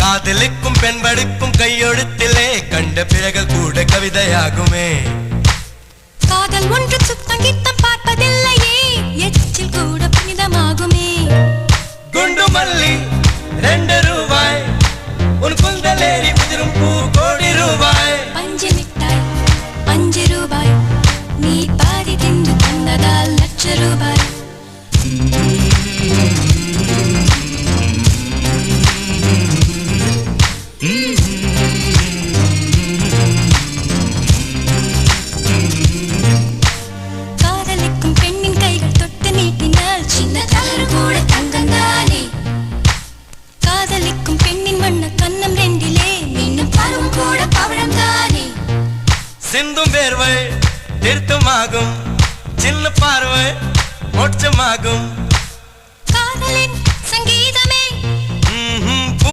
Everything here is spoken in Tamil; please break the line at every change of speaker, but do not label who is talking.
காதலிக்கும் பெண்படுக்கும் கையெழுத்திலே கண்ட பிறகு கூட கவிதையாகுமே.
காதல் ஒன்று சுத்தம் கித்தம் பார்ப்பதில்லையே, எச்சில் கூட புனிதமாகுமே.
குண்டு மல்லி 2 ரூபாய், உன் குந்தலேறி உதிரும் பூ கோடி ரூபாய்.
பஞ்சு மிட்டாய் 5 ரூபாய், நீ பாதி தின்று தந்ததால் லட்ச ரூபாய். காதலிக்கும் பெண்ணின் கைகள் தொட்டு நீட்டினால் சின்ன தவறு கூட தங்கந்தானே. காதலிக்கும் பெண்ணின் வண்ண கண்ணம் 2லே மின்னும் பருவம் கூட பவழம் தானே.
சிந்தும் வேர்வை திருத்தமாகும், சின்ன பார்வை மோட்சமாகும்.
காதலின்